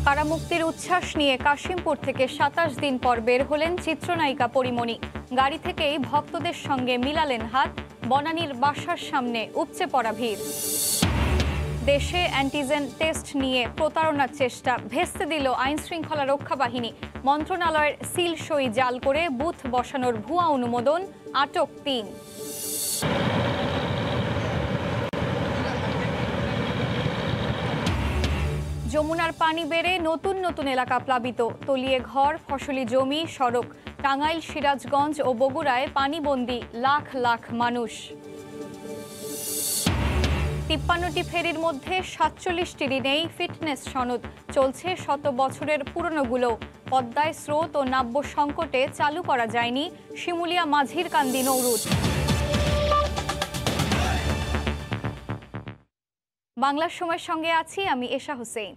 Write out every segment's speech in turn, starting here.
কারামুক্তির উচ্ছ্বাস নিয়ে কাশিমপুর থেকে ২৭ দিন পর বের হলেন চিত্রনায়িকা পরীমণি। গাড়ি থেকেই ভক্তদের সঙ্গে মিলালেন হাত। বনানীর বাসার সামনে উপচে পড়া ভিড়। দেশে অ্যান্টিজেন টেস্ট নিয়ে প্রতারণার চেষ্টা ভেস্তে দিল আইনশৃঙ্খলা রক্ষা বাহিনী। মন্ত্রণালয়ের সিল সই জাল করে বুথ বসানোর ভুয়া অনুমোদন, আটক ৩। যমুনার পানি বেড়ে নতুন নতুন এলাকা প্লাবিত। তলিয়ে ঘর, ফসলি জমি, সড়ক। টাঙ্গাইল, সিরাজগঞ্জ ও বগুড়ায় পানিবন্দী লাখ লাখ মানুষ। ৫৩টি ফেরির মধ্যে ৪৭টিরই নেই ফিটনেস সনদ। চলছে শত বছরের পুরনোগুলো। পদ্মায় স্রোত ও নাব্য সংকটে চালু করা যায়নি শিমুলিয়া মাঝিরকান্দি নৌরুট। বাংলার সময়ের সঙ্গে আছি আমি এশা হোসেন।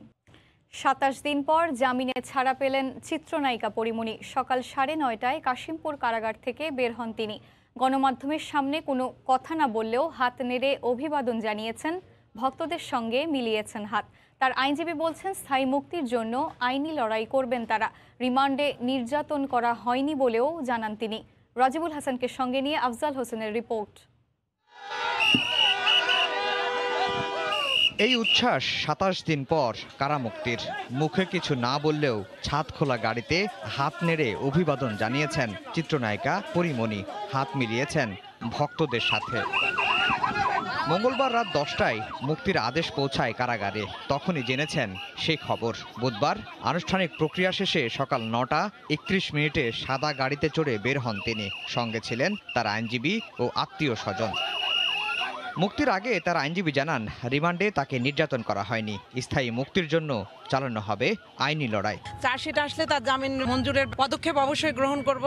২৭ দিন পর জামিনে ছাড়া পেলেন চিত্রনায়িকা পরীমণি। সকাল ৯:৩০টায় কাশিমপুর কারাগার থেকে বের হন তিনি। গণমাধ্যমের সামনে কোনো কথা না বললেও হাত নেড়ে অভিবাদন জানিয়েছেন, ভক্তদের সঙ্গে মিলিয়েছেন হাত। তার আইনজীবী বলছেন, স্থায়ী মুক্তির জন্য আইনি লড়াই করবেন তারা। রিমান্ডে নির্যাতন করা হয়নি বলেও জানান তিনি। রাজিবুল হাসানকে সঙ্গে নিয়ে আফজাল হোসেনের রিপোর্ট। এই উচ্ছ্বাস ২৭ দিন পর কারামুক্তির। মুখে কিছু না বললেও ছাদ খোলা গাড়িতে হাত নেড়ে অভিবাদন জানিয়েছেন চিত্রনায়িকা পরীমণি। হাত মিলিয়েছেন ভক্তদের সাথে। মঙ্গলবার রাত ১০টায় মুক্তির আদেশ পৌঁছায় কারাগারে। তখনই জেনেছেন সেই খবর। বুধবার আনুষ্ঠানিক প্রক্রিয়া শেষে সকাল ৯:৩১ সাদা গাড়িতে চড়ে বের হন তিনি। সঙ্গে ছিলেন তার আইনজীবী ও আত্মীয় স্বজন। মুক্তির আগে তার আইনজীবী জানান, রিমান্ডে তাকে নির্যাতন করা হয়নি। স্থায়ী মুক্তির জন্য চালানো হবে আইনি লড়াই। চার্জশিট আসলে তার জামিন মঞ্জুরের পদক্ষেপ অবশ্যই গ্রহণ করব।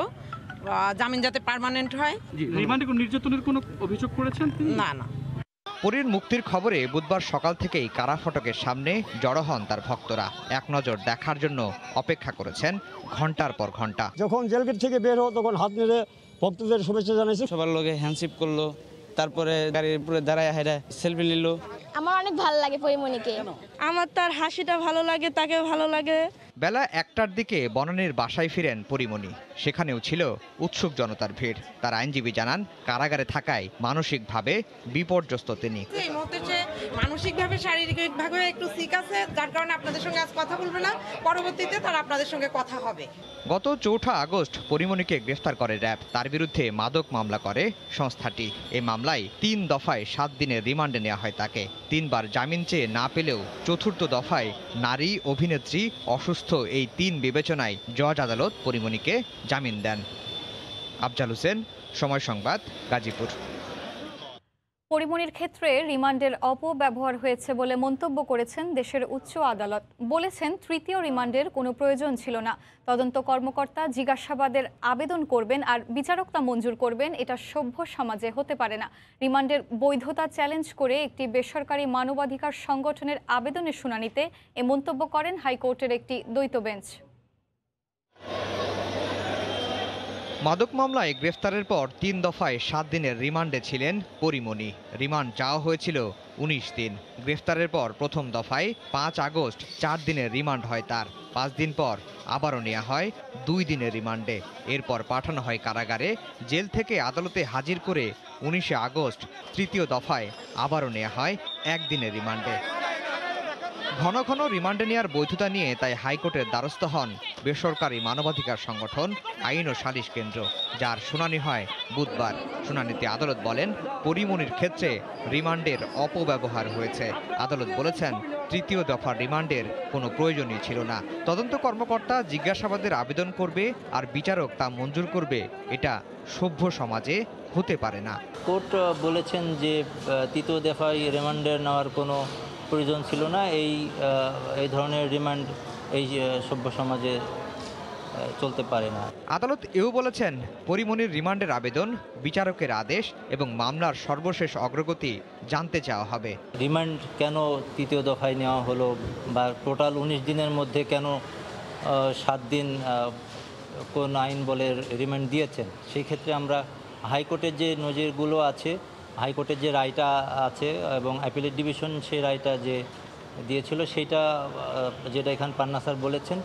জামিন যাতে পার্মানেন্ট হয়। রিমান্ডে কোনো নির্যাতনের কোনো অভিযোগ করেছেন? না। পরীর মুক্তির খবরে বুধবার সকাল থেকেই কারা ফটকের সামনে জড়ো হন তার ভক্তরা। এক নজর দেখার জন্য অপেক্ষা করেছেন ঘন্টার পর ঘন্টা। যখন জেলগেট থেকে বের হো তখন হাত নেড়ে ভক্তদের শুভেচ্ছা জানাইছে। সবার লোকে হ্যান্ডশিপ করলো, তারপরে গাড়ির উপরে দাঁড়ায় হাইরা সেলফি নিল। আমার অনেক ভালো লাগে পরীমণিকে। আমার তার হাসিটা ভালো লাগে, তাকে ভালো লাগে। বেলা ১টার দিকে বনানীর বাসায় ফিরেন পরীমণি। সেখানেও ছিল উৎসুক জনতার ভিড়। তার আইনজীবী জানান, কারাগারে থাকায় মানসিকভাবে বিপর্যস্ত তিনি। এই মুহূর্তে সে মানসিকভাবে শারীরিকভাবে একটু সিক আছে, যার কারণে আপনাদের সঙ্গে আজ কথা বলবে না। পরবর্তীতে তার আপনাদের সঙ্গে কথা হবে। গত ৪ আগস্ট পরীমণিকে গ্রেফতার করে র্যাব। তার বিরুদ্ধে মাদক মামলা করে সংস্থাটি। এই মামলায় ৩ দফায় ৭ দিনের রিমান্ডে নেওয়া হয় তাকে। ৩বার জামিন চেয়ে না পেলেও চতুর্থ দফায় নারী, অভিনেত্রী, অসুস্থ এই ৩ বিবেচনায় জজ আদালত পরীমণিকে জামিন দেন। আফজাল হোসেন, সময় সংবাদ, গাজীপুর। পরীমণির ক্ষেত্রে রিমান্ডের অপব্যবহার হয়েছে বলে মন্তব্য করেছেন দেশের উচ্চ আদালত। বলেছেন, তৃতীয় রিমান্ডের কোনো প্রয়োজন ছিল না। তদন্ত কর্মকর্তা জিজ্ঞাসাবাদের আবেদন করবেন আর বিচারক তা মঞ্জুর করবেন। এটা সভ্য সমাজে হতে পারে না। রিমান্ডের বৈধতা চ্যালেঞ্জ করে একটি বেসরকারি মানবাধিকার সংগঠনের আবেদনের শুনানিতে এ মন্তব্য করেন হাইকোর্টের একটি দ্বৈত বেঞ্চ। মাদক মামলায় গ্রেফতারের পর ৩ দফায় ৭ দিনের রিমান্ডে ছিলেন পরীমণি। রিমান্ড চাওয়া হয়েছিল ১৯ দিন। গ্রেফতারের পর প্রথম দফায় ৫ আগস্ট ৪ দিনের রিমান্ড হয় তার। ৫ দিন পর আবারও নেওয়া হয় ২ দিনের রিমান্ডে। এরপর পাঠানো হয় কারাগারে। জেল থেকে আদালতে হাজির করে ১৯ আগস্ট তৃতীয় দফায় আবারও নেওয়া হয় ১ দিনের রিমান্ডে। ঘন ঘন রিমান্ডে নেওয়ার বৈধতা নিয়ে তাই হাইকোর্টের দ্বারস্থ হন বেসরকারি মানবাধিকার সংগঠন আইন ও সালিশ কেন্দ্র, যার শুনানি হয় বুধবার। শুনানিতে আদালত বলেন, পরীমণির ক্ষেত্রে রিমান্ডের অপব্যবহার হয়েছে। আদালত বলেছেন, তৃতীয় দফার রিমান্ডের কোনো প্রয়োজনই ছিল না। তদন্ত কর্মকর্তা জিজ্ঞাসাবাদের আবেদন করবে আর বিচারক তা মঞ্জুর করবে। এটা সভ্য সমাজে হতে পারে না। কোর্ট বলেছেন যে তৃতীয় দফায় রিমান্ডের নেওয়ার কোনো প্রয়োজন ছিল না। এই ধরনের রিমান্ড এই সভ্য সমাজে চলতে পারে না। আদালত এও বলেছেন, পরীমণির রিমান্ডের আবেদন, বিচারকের আদেশ এবং মামলার সর্বশেষ অগ্রগতি জানতে চাওয়া হবে। রিমান্ড কেন তৃতীয় দফায় নেওয়া হলো বা টোটাল ১৯ দিনের মধ্যে কেন ৭ দিন কোন আইন বলে রিমান্ড দিয়েছেন, সেই ক্ষেত্রে আমরা হাইকোর্টের যে নজিরগুলো আছে, হাইকোর্টের যে রায়টা আছে এবং অ্যাপিলেট ডিভিশন সেই রায়টা যে দিয়েছিল সেইটা যেটা এখানে পান্না স্যার বলেছেন।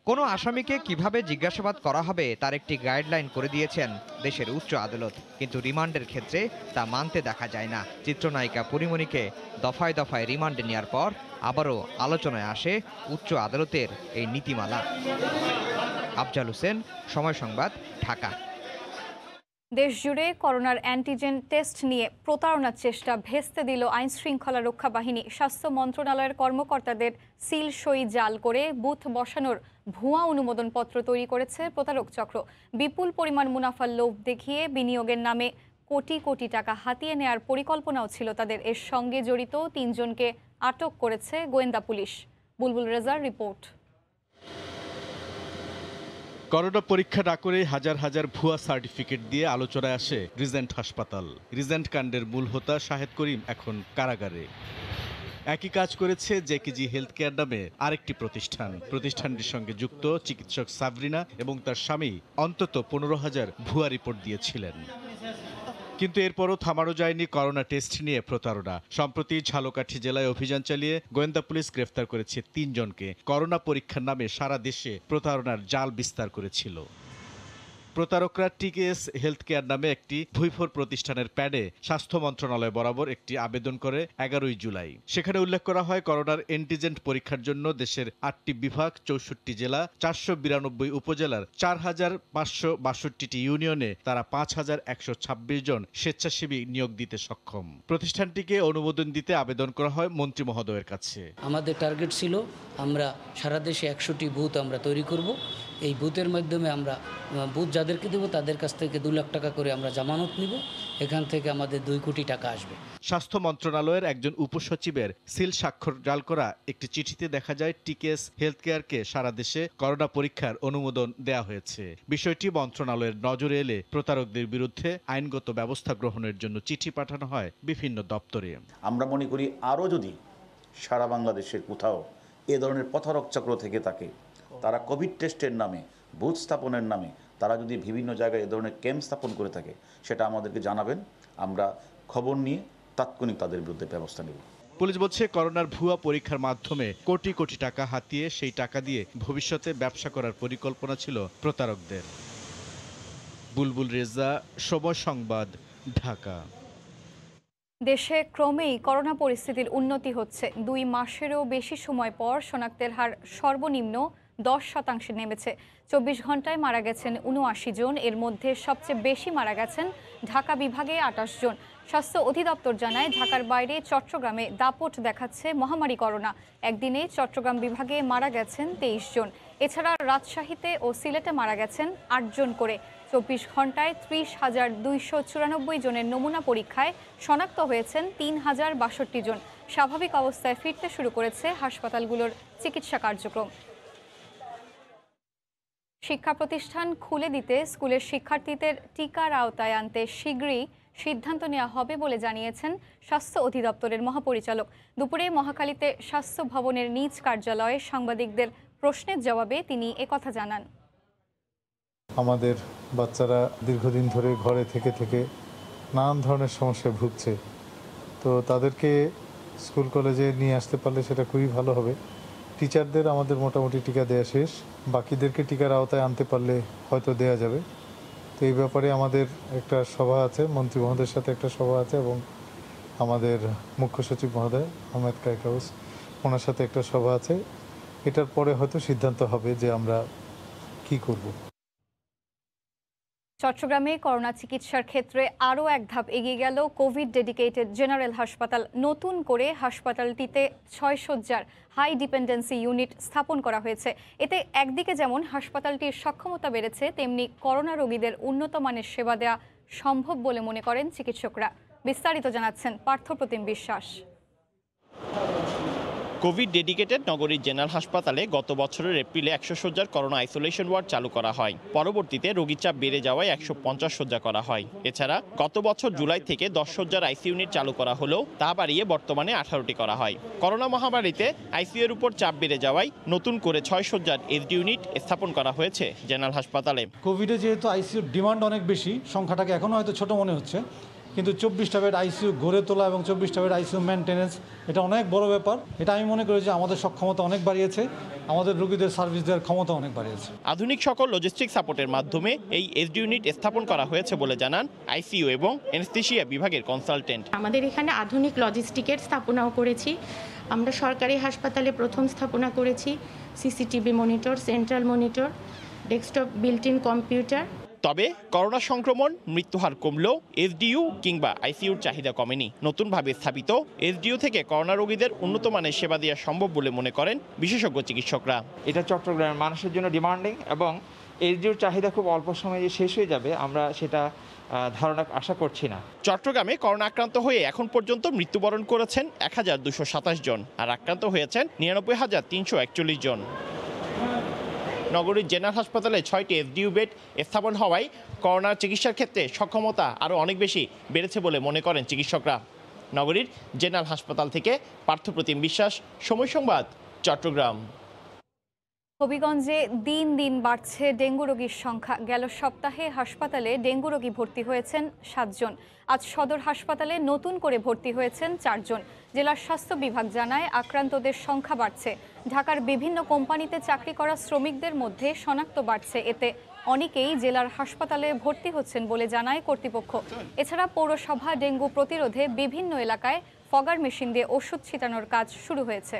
কোনো আসামিকে কিভাবে জিজ্ঞাসাবাদ করা হবে তার একটি গাইডলাইন করে দিয়েছেন দেশের উচ্চ আদালত, কিন্তু রিমান্ডের ক্ষেত্রে তা মানতে দেখা যায় না। চিত্রনায়িকা পরীমনিকে দফায় দফায় রিমান্ডে নেওয়ার পর আবারও আলোচনায় আসে উচ্চ আদালতের এই নীতিমালা। আফজাল হোসেন, সময় সংবাদ, ঢাকা। দেশজুড়ে করোনার অ্যান্টিজেন টেস্ট নিয়ে প্রতারণার চেষ্টা ভেস্তে দিল আইনশৃঙ্খলা রক্ষা বাহিনী। স্বাস্থ্য মন্ত্রণালয়ের কর্মকর্তাদের সিল সই জাল করে বুথ বসানোর ভুয়া অনুমোদনপত্র তৈরি করেছে প্রতারক চক্র। বিপুল পরিমাণ মুনাফার লোভ দেখিয়ে বিনিয়োগের নামে কোটি কোটি টাকা হাতিয়ে নেয়ার পরিকল্পনাও ছিল তাদের। এর সঙ্গে জড়িত 3 জনকে আটক করেছে গোয়েন্দা পুলিশ। বুলবুল রেজার রিপোর্ট। করোনা পরীক্ষা না করে হাজার হাজার ভুয়া সার্টিফিকেট দিয়ে আলোচনায় আসে রিজেন্ট হাসপাতাল। রিজেন্ট কাণ্ডের মূল হোতা শাহেদ করিম এখন কারাগারে। একই কাজ করেছে জেকেজি হেলথ কেয়ার নামে আরেকটি প্রতিষ্ঠানটির সঙ্গে যুক্ত চিকিৎসক সাবরিনা এবং তার স্বামী অন্তত 15,000 ভুয়া রিপোর্ট দিয়েছিলেন। কিন্তু এরপরও থামানো যায়নি করোনা টেস্ট নিয়ে প্রতারণা। সম্প্রতি ঝালকাঠি জেলায় অভিযান চালিয়ে গোয়েন্দা পুলিশ গ্রেফতার করেছে 3 জনকে করোনা পরীক্ষার নামে সারা দেশে প্রতারণার জাল বিস্তার করেছিল। প্রতারকরা টিকেএস হেলথ কেয়ার নামে একটি ভুইফোর প্রতিষ্ঠানের প্যাডে স্বাস্থ্য মন্ত্রণালয় বরাবর একটি আবেদন করে 11 জুলাই। সেখানে উল্লেখ করা হয় করোনার অ্যান্টিজেন পরীক্ষার জন্য দেশের 8টি বিভাগ, 64টি জেলা, 492 উপজেলার 4,562টি ইউনিয়নে তারা 5,126 জন স্বেচ্ছাসেবী নিয়োগ দিতে সক্ষম। প্রতিষ্ঠানটিকে অনুমোদন দিতে আবেদন করা হয় মন্ত্রী মহোদয়ের কাছে। আমাদের টার্গেট ছিল আমরা সারা দেশে 100টি বুথ আমরা তৈরি করব। এই বুথের মাধ্যমে আমরা বুথ যাদেরকে দেব তাদের কাছ থেকে 2 লাখ টাকা করে আমরা জামানত নিব। এখান থেকে আমাদের 2 কোটি টাকা আসবে। স্বাস্থ্য মন্ত্রণালয়ের একজন উপসচিবের সিল স্বাক্ষর জাল করা একটি চিঠিতে দেখা যায় টিকেএস হেলথ কেয়ারকে সারা দেশে করোনা পরীক্ষার অনুমোদন দেওয়া হয়েছে। বিষয়টি মন্ত্রণালয়ের নজরে এলে প্রতারকদের বিরুদ্ধে আইনগত ব্যবস্থা গ্রহণের জন্য চিঠি পাঠানো হয় বিভিন্ন দপ্তরে। আমরা মনে করি আরও যদি সারা বাংলাদেশের কোথাও এ ধরনের প্রতারক চক্র থেকে থাকে, তারা কোভিড টেস্টের নামে, বুথ স্থাপনের নামে তারা যদি বিভিন্ন জায়গায় এ ধরনের ক্যাম্প স্থাপন করে থাকে, সেটা আমাদেরকে জানাবেন। আমরা খবর নিয়ে তাৎক্ষণিক তাদের বিরুদ্ধে ব্যবস্থা নেব। পুলিশ বলছে করোনার ভুয়া পরীক্ষার মাধ্যমে কোটি কোটি টাকা হাতিয়ে সেই টাকা দিয়ে ভবিষ্যতে ব্যবসা করার পরিকল্পনা ছিল প্রতারকদের। বুলবুল রেজা, সময় সংবাদ, ঢাকা। দেশে ক্রমেই করোনা পরিস্থিতির উন্নতি হচ্ছে। 2 মাসেরও বেশি সময় পর শনাক্তের হার সর্বনিম্ন 10% নেমেছে। 24 ঘন্টায় মারা গেছেন 79 জন। এর মধ্যে সবচেয়ে বেশি মারা গেছেন ঢাকা বিভাগে 28 জন। স্বাস্থ্য অধিদপ্তর জানায়, ঢাকার বাইরে চট্টগ্রামে দাপট দেখাচ্ছে মহামারী করোনা। একদিনে চট্টগ্রাম বিভাগে মারা গেছেন 23 জন। এছাড়া রাজশাহীতে ও সিলেটে মারা গেছেন 8 জন করে। 24 ঘন্টায় 30,294 জনের নমুনা পরীক্ষায় শনাক্ত হয়েছেন 3,062 জন। স্বাভাবিক অবস্থায় ফিরতে শুরু করেছে হাসপাতালগুলোর চিকিৎসা কার্যক্রম। শিক্ষা প্রতিষ্ঠান খুলে দিতে স্কুলের শিক্ষার্থীদের টিকার আওতায় আনতে শীঘ্রই সিদ্ধান্ত নেওয়া হবে বলে জানিয়েছেন স্বাস্থ্য অধিদপ্তরের মহাপরিচালক। দুপুরে মহাখালীতে স্বাস্থ্য ভবনের নিজ কার্যালয়ে সাংবাদিকদের প্রশ্নের জবাবে তিনি একথা জানান। আমাদের বাচ্চারা দীর্ঘদিন ধরে ঘরে থেকে থেকে নানান ধরনের সমস্যায় ভুগছে, তো তাদেরকে স্কুল কলেজে নিয়ে আসতে পারলে সেটা খুবই ভালো হবে। টিচারদের আমাদের মোটামুটি টিকা দেওয়া শেষ, বাকিদেরকে টিকার আওতায় আনতে পারলে হয়তো দেওয়া যাবে। তো এই ব্যাপারে আমাদের একটা সভা আছে, মন্ত্রী মহোদয়ের সাথে একটা সভা আছে এবং আমাদের মুখ্য সচিব মহোদয় আহমেদ কায়কাউস ওনার সাথে একটা সভা আছে। এটার পরে হয়তো সিদ্ধান্ত হবে যে আমরা কি করব। চট্টগ্রামে করোনা চিকিৎসার ক্ষেত্রে আরও এক ধাপ এগিয়ে গেল কোভিড ডেডিকেটেড জেনারেল হাসপাতাল। নতুন করে হাসপাতালটিতে 6 শয্যার হাই ডিপেন্ডেন্সি ইউনিট স্থাপন করা হয়েছে। এতে একদিকে যেমন হাসপাতালটির সক্ষমতা বেড়েছে, তেমনি করোনা রোগীদের উন্নত মানের সেবা দেওয়া সম্ভব বলে মনে করেন চিকিৎসকরা। বিস্তারিত জানাচ্ছেন পার্থপ্রতিম বিশ্বাস। কোভিড ডেডিকেটেড নগরীর জেনারেল হাসপাতালে গত বছরের এপ্রিলে 100 শয্যার করোনা আইসোলেশন ওয়ার্ড চালু করা হয়। পরবর্তীতে রোগীর চাপ বেড়ে যাওয়ায় 150 শয্যা করা হয়। এছাড়া গত বছর জুলাই থেকে 10 শয্যার আইসিইউ ইউনিট চালু করা হলেও তা বাড়িয়ে বর্তমানে 18টি করা হয়। করোনা মহামারীতে আইসিইউ এর উপর চাপ বেড়ে যাওয়ায় নতুন করে 6 শয্যার এসডি ইউনিট স্থাপন করা হয়েছে জেনারেল হাসপাতালে। কোভিডে যেহেতু আইসিইউর ডিমান্ড অনেক বেশি, সংখ্যাটাকে এখনও হয়তো ছোট মনে হচ্ছে, কিন্তু 24টা বেড আইসিইউ গড়ে তোলা এবং 24টা বেড আইসিইউ মেনটেন্যান্স এটা অনেক বড় ব্যাপার। এটা আমি মনে করি যে আমাদের সক্ষমতা অনেক বাড়িয়েছে, আমাদের রোগীদের সার্ভিস দেওয়ার ক্ষমতা অনেক বাড়িয়েছে। আধুনিক সকল লজিস্টিক সাপোর্টের মাধ্যমে এই এসডি ইউনিট স্থাপন করা হয়েছে বলে জানান আইসিইউ এবং অ্যানেস্থেসিয়া বিভাগের কনসালটেন্ট। আমাদের এখানে আধুনিক লজিস্টিকের স্থাপনাও করেছি। আমরা সরকারি হাসপাতালে প্রথম স্থাপনা করেছি CCTV monitor, central monitor, desktop built in computer. তবে করোনা সংক্রমণ, মৃত্যুহার কমলেও এসডিইউ কিংবা আইসিইউর চাহিদা কমেনি। নতুনভাবে স্থাপিত এসডিইউ থেকে করোনা রোগীদের উন্নত মানের সেবা দেওয়া সম্ভব বলে মনে করেন বিশেষজ্ঞ চিকিৎসকরা। এটা চট্টগ্রামের মানুষের জন্য ডিমান্ডিং এবং এসডিইউর চাহিদা খুব অল্প সময়ে শেষ হয়ে যাবে, আমরা সেটা ধারণা আশা করছি না। চট্টগ্রামে করোনা আক্রান্ত হয়ে এখন পর্যন্ত মৃত্যুবরণ করেছেন 1227 জন, আর আক্রান্ত হয়েছেন 99,341 জন। নগরীর জেনারেল হাসপাতালে 6টি এসডিইউ বেড স্থাপন হওয়ায় করোনার চিকিৎসার ক্ষেত্রে সক্ষমতা আরও অনেক বেশি বেড়েছে বলে মনে করেন চিকিৎসকরা। নগরীর জেনারেল হাসপাতাল থেকে পার্থপ্রতিম বিশ্বাস, সময় সংবাদ, চট্টগ্রাম। হবিগঞ্জে দিন দিন বাড়ছে ডেঙ্গু রোগীর সংখ্যা। গেল সপ্তাহে হাসপাতালে ডেঙ্গু রোগী ভর্তি হয়েছেন 7 জন। আজ সদর হাসপাতালে নতুন করে ভর্তি হয়েছেন 4 জন। জেলার স্বাস্থ্য বিভাগ জানায় আক্রান্তদের সংখ্যা বাড়ছে। ঢাকার বিভিন্ন কোম্পানিতে চাকরি করা শ্রমিকদের মধ্যে শনাক্ত বাড়ছে। এতে অনেকেই জেলার হাসপাতালে ভর্তি হচ্ছেন বলে জানায় কর্তৃপক্ষ। এছাড়া পৌরসভা ডেঙ্গু প্রতিরোধে বিভিন্ন এলাকায় ফগার মেশিন দিয়ে ওষুধ ছিটানোর কাজ শুরু হয়েছে।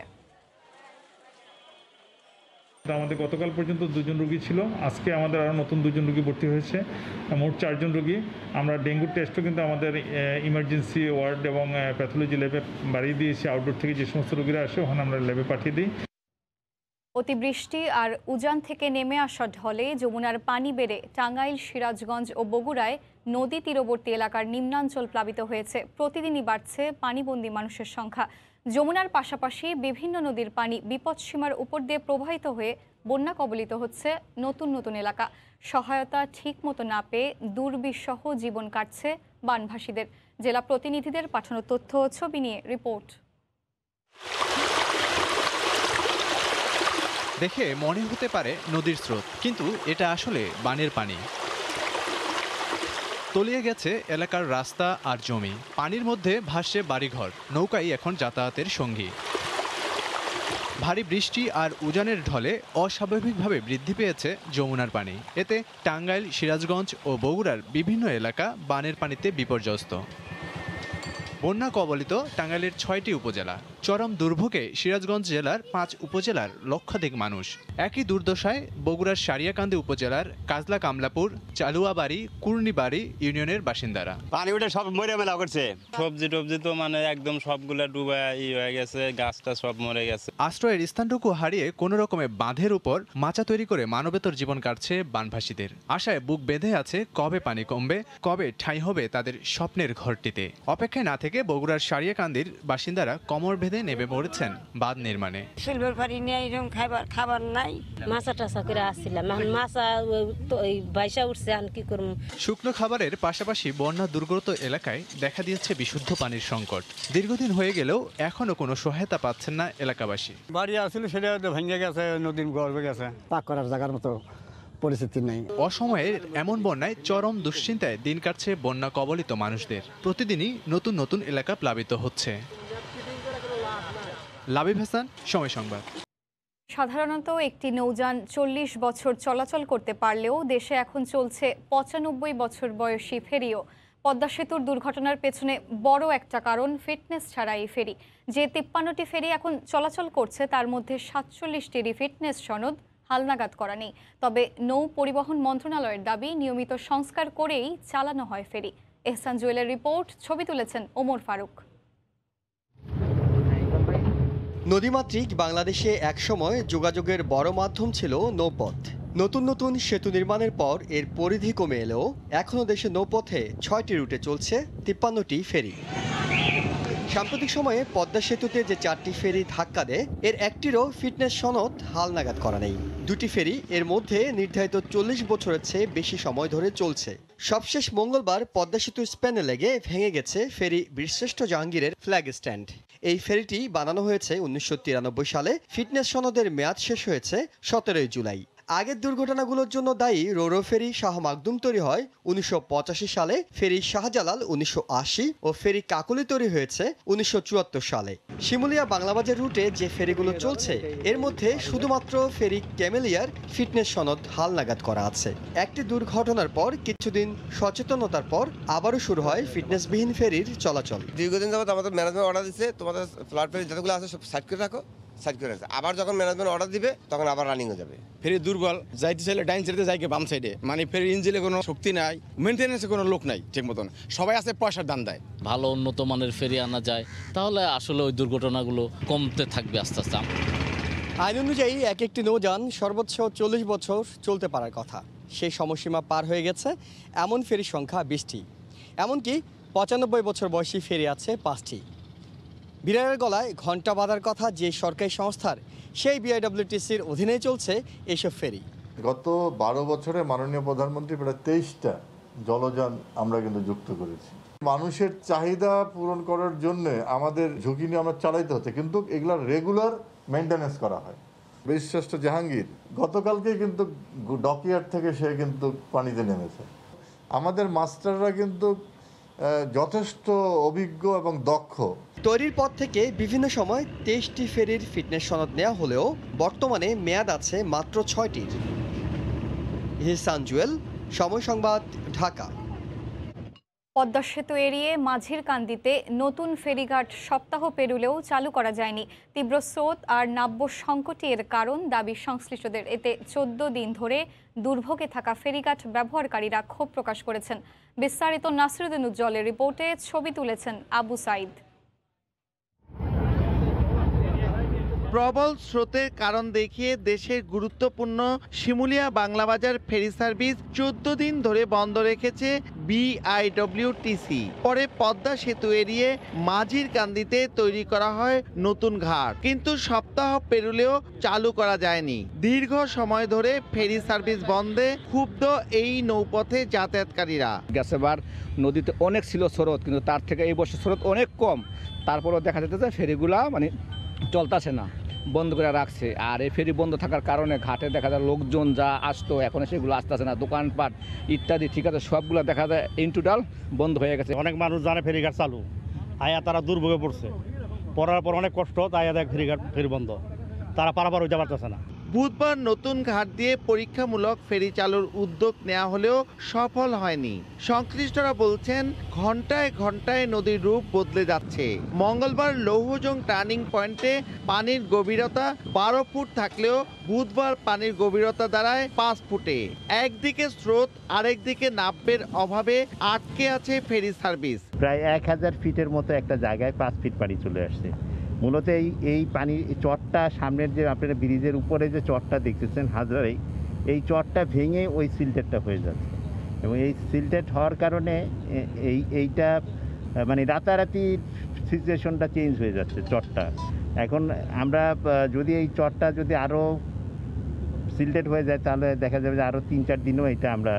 আমাদের গতকাল পর্যন্ত 2 জন রোগী ছিল, আজকে আমাদের আরও নতুন 2 জন রোগী ভর্তি হয়েছে, মোট 4 জন রোগী। আমরা ডেঙ্গুর টেস্টও কিন্তু আমাদের ইমার্জেন্সি ওয়ার্ড এবং প্যাথোলজি ল্যাবে বাড়িয়ে দিয়েছি। আউটডোর থেকে যে সমস্ত রোগীরা আসে ওখানে আমরা ল্যাবে পাঠিয়ে দিই। অতিবৃষ্টি আর উজান থেকে নেমে আসা ঢলে যমুনার পানি বেড়ে টাঙ্গাইল, সিরাজগঞ্জ ও বগুড়ায় নদী তীরবর্তী এলাকার নিম্নাঞ্চল প্লাবিত হয়েছে। প্রতিদিনই বাড়ছে পানিবন্দী মানুষের সংখ্যা। যমুনার পাশাপাশি বিভিন্ন নদীর পানি বিপদসীমার উপর দিয়ে প্রবাহিত হয়ে বন্যা কবলিত হচ্ছে নতুন নতুন এলাকা। সহায়তা ঠিকমতো না পেয়ে দুর্বিষহ জীবন কাটছে বানভাসীদের। জেলা প্রতিনিধিদের পাঠানো তথ্য ও ছবি নিয়ে রিপোর্ট। দেখে মনে হতে পারে নদীর স্রোত, কিন্তু এটা আসলে বানের পানি। তলিয়ে গেছে এলাকার রাস্তা আর জমি, পানির মধ্যে ভাসছে বাড়িঘর, নৌকাই এখন যাতায়াতের সঙ্গী। ভারী বৃষ্টি আর উজানের ঢলে অস্বাভাবিকভাবে বৃদ্ধি পেয়েছে যমুনার পানি। এতে টাঙ্গাইল, সিরাজগঞ্জ ও বগুড়ার বিভিন্ন এলাকা বানের পানিতে বিপর্যস্ত। বন্যা কবলিত টাঙ্গাইলের 6টি উপজেলা। চরম দুর্ভোগে সিরাজগঞ্জ জেলার 5 উপজেলার লক্ষাধিক মানুষ। একই দুর্দশায় বগুড়ার সারিয়াকান্দি উপজেলার কাজলা কামলাপুর, চালুয়াবাড়ি, কুর্নিবাড়ি ইউনিয়নের বাসিন্দারা। পানি উঠে সব মরে মেলা করছে, সবজি টবজি তো মানে একদম সবগুলা ডুবে হয়ে গেছে, গাছটা সব মরে গেছে। আশ্রয়ের স্থানটুকু হারিয়ে কোনো রকমে বাঁধের উপর মাচা তৈরি করে মানবেতর জীবন কাটছে বানভাসীদের। আশায় বুক বেঁধে আছে কবে পানি কমবে, কবে ঠাঁই হবে তাদের স্বপ্নের ঘরটিতে। অপেক্ষায় না থেকে বগুড়ার সারিয়াকান্দির বাসিন্দারা কোমর বেঁধে নেমে পড়েছেন বাঁধ নির্মাণে। সিলভার পানি নিয়ে এরকম খাবার নাই, মাছা টাছা করে আসছিলাম, এখন মাছা বাইসা উঠছে, এখন কি করব। শুকনো খাবারের পাশাপাশি বন্যা দুর্গত এলাকায় দেখা দিয়েছে বিশুদ্ধ পানির সংকট। দীর্ঘদিন হয়ে গেলেও এখনো কোনো সহায়তা পাচ্ছেন না এলাকাবাসী। বাড়ি আসছিল সেটা ভেঙে গেছে, নদীর গর্ভে গেছে, পাক করার জায়গার মতো পরিস্থিতি নেই। অসময়ের এমন বন্যায় চরম দুশ্চিন্তায় দিন কাটছে বন্যা কবলিত মানুষদের। প্রতিদিনই নতুন নতুন এলাকা প্লাবিত হচ্ছে। লাবিব হাসান, সময় সংবাদ। সাধারণত একটি নৌযান 40 বছর চলাচল করতে পারলেও দেশে এখন চলছে 95 বছর বয়সী ফেরিও। পদ্মা সেতুর দুর্ঘটনার পেছনে বড় একটা কারণ ফিটনেস ছাড়া এই ফেরি। যে 53টি ফেরি এখন চলাচল করছে তার মধ্যে 47টিরই ফিটনেস সনদ হালনাগাদ করা নেই। তবে নৌ পরিবহন মন্ত্রণালয়ের দাবি নিয়মিত সংস্কার করেই চালানো হয় ফেরি। এহসান জুয়েলের রিপোর্ট, ছবি তুলেছেন ওমর ফারুক। নদীমাতৃক বাংলাদেশে একসময় যোগাযোগের বড় মাধ্যম ছিল নৌপথ। নতুন নতুন সেতু নির্মাণের পর এর পরিধি কমে এলেও এখনও দেশে নৌপথে 6টি রুটে চলছে 53টি ফেরি। সাম্প্রতিক সময়ে পদ্মা সেতুতে যে 4টি ফেরি ধাক্কা দেয় এর একটিরও ফিটনেস সনদ হালনাগাদ করা নেই। 2টি ফেরি এর মধ্যে নির্ধারিত 40 বছরের চেয়ে বেশি সময় ধরে চলছে। সবশেষ মঙ্গলবার পদ্মা সেতুর স্প্যানে লেগে ভেঙে গেছে ফেরি বীরশ্রেষ্ঠ জাহাঙ্গীরের ফ্ল্যাগ স্ট্যান্ড। এই ফেরিটি বানানো হয়েছে 1993 সালে। ফিটনেস সনদের মেয়াদ শেষ হয়েছে 17 জুলাই। আগের দুর্ঘটনাগুলোর জন্য দায়ী রোরো ফেরি শাহ মাকদুম তৈরি হয় 1985 সালে, ফেরি শাহজালাল 1980 ও ফেরি কাকলি তৈরি হয়েছে 1974 সালে। শিমুলিয়া বাংলাবাজার রুটে যে ফেরিগুলো চলছে এর মধ্যে শুধুমাত্র ফেরি ক্যামেলিয়ার ফিটনেস সনদ হালনাগাদ করা আছে। একটি দুর্ঘটনার পর কিছুদিন সচেতনতার পর আবারও শুরু হয় ফিটনেসবিহীন ফেরির চলাচল। দীর্ঘদিন যাবত আমাদের ম্যানেজমেন্ট অর্ডার দিচ্ছে, তোমাদের ফ্লাড ফেরি যতগুলো আছে সব সাইড করে রাখো, সাইড করে রাখছে। আবার যখন ম্যানেজমেন্ট অর্ডার দিবে তখন আবার রানিং হয়ে যাবে। ফেরি দুর্বল, যাইতে চাইলে ডাইন সাইডে যাইকে বাম সাইডে, মানে ফেরির ইঞ্জিনে কোনো শক্তি নাই, মেনটেন্যান্সে কোনো লোক নাই ঠিক মতন, সবাই আছে পয়সার দান দেয়। ভালো উন্নত মানের ফেরি আনা যায় তাহলে আসলে ওই দুর্ঘটনাগুলো কমতে থাকবে আস্তে আস্তে। আইন অনুযায়ী এক একটি নৌযান সর্বোচ্চ 40 বছর চলতে পারার কথা, সেই সময়সীমা পার হয়ে গেছে এমন ফেরির সংখ্যা 20টি। এমনকি 95 বছর বয়সী ফেরি আছে 5টি। বিড়ালের গলায় ঘণ্টা বাঁধার কথা যে সরকারি সংস্থার, সেই বিআইডব্লিউটিসির অধীনেই চলছে এইসব ফেরি। গত 12 বছরে মাননীয় প্রধানমন্ত্রী প্রায় 23টা জলযান আমরা কিন্তু যুক্ত করেছি। মানুষের চাহিদা পূরণ করার জন্য আমাদের ঝুঁকি নিয়ে আমরা চালাইতে হচ্ছে, কিন্তু এগুলার রেগুলার মেনটেন্যান্স করা হয়। বীরশ্রেষ্ঠ জাহাঙ্গীর গতকালকে কিন্তু ডকইয়ার্ড থেকে সে কিন্তু পানিতে নেমেছে। আমাদের মাস্টাররা কিন্তু যথেষ্ট অভিজ্ঞ এবং দক্ষ। তৈরির পর থেকে বিভিন্ন সময় 23টি ফেরির ফিটনেস সনদ নেওয়া হলেও বর্তমানে মেয়াদ আছে মাত্র 6টির। ইহসান জুয়েল, সময় সংবাদ, ঢাকা। পদ্মা সেতু এড়িয়ে মাঝির কান্দিতে নতুন ফেরিঘাট সপ্তাহ পেরুলেও চালু করা যায়নি। তীব্র স্রোত আর নাব্য সংকটের কারণ দাবি সংশ্লিষ্টদের। এতে 14 দিন ধরে দুর্ভোগে থাকা ফেরিঘাট ব্যবহারকারীরা ক্ষোভ প্রকাশ করেছেন। বিস্তারিত নাসিরুদ্দিন উজ্জ্বলের রিপোর্টে ছবি তুলেছেন আবু সাইদ। প্রবল স্রোতের কারণ দেখিয়ে দেশের গুরুত্বপূর্ণ শিমুলিয়া বাংলাবাজার ফেরি সার্ভিস 14 দিন ধরে বন্ধ রেখেছে বিআইডব্লিউটিসি। পরে পদ্মা সেতু এড়িয়ে মাঝির কান্দিতে তৈরি করা হয় নতুন ঘাট, কিন্তু সপ্তাহ পেরুলেও চালু করা যায়নি। দীর্ঘ সময় ধরে ফেরি সার্ভিস বন্ধে ক্ষুব্ধ এই নৌপথে যাতায়াতকারীরা। গেছেবার নদীতে অনেক ছিল স্রোত, কিন্তু তার থেকে এই বছর স্রোত অনেক কম, তারপরেও দেখা যাচ্ছে ফেরিগুলা মানে চলতেছে না, বন্ধ করে রাখছে। আর এই ফেরি বন্ধ থাকার কারণে ঘাটে দেখা যায় লোকজন যা আসতো এখন সেগুলো আসতেছে না, দোকানপাট ইত্যাদি ঠিক আছে সবগুলো দেখা যায় ইন টোটাল বন্ধ হয়ে গেছে। অনেক মানুষ জানে ফেরিঘাট চালু, আয়া তারা দুর্ভোগে পড়ছে, পড়ার পর অনেক কষ্ট, আয়া দেখ ফেরি বন্ধ, তারা পারাপার হইতে পারতেছে না। বুধবার নতুন ঘাট দিয়ে পরীক্ষামূলক ফেরি চালুর উদ্যোগ নেওয়া হলেও সফল হয়নি। সংশ্লিষ্টরা বলছেন ঘন্টায় ঘন্টায় নদীর রূপ বদলে যাচ্ছে। মঙ্গলবার লৌহজং টার্নিং পয়েন্টে পানির গভীরতা 12 ফুট থাকলেও বুধবার পানির গভীরতা দাঁড়ায় 5 ফুটে। একদিকে স্রোত, আরেকদিকে নাব্যের অভাবে আটকে আছে ফেরি সার্ভিস। প্রায় 1000 ফিটের মতো একটা জায়গায় 5 ফিট পানি চলে আসছে। মূলত এই পানি চটটা সামনের যে আপনারা ব্রিজের উপরে যে চটটা দেখতেছেন হাজারে, এই চটটা ভেঙে ওই সিলটেটটা হয়ে যাচ্ছে, এবং এই সিলটেট হওয়ার কারণে এইটা মানে রাতারাতি সিচুয়েশনটা চেঞ্জ হয়ে যাচ্ছে চটটা। এখন আমরা যদি এই চটটা যদি আরও সিলটেট হয়ে যায় তাহলে দেখা যাবে যে আরও 3-4 দিনও এটা আমরা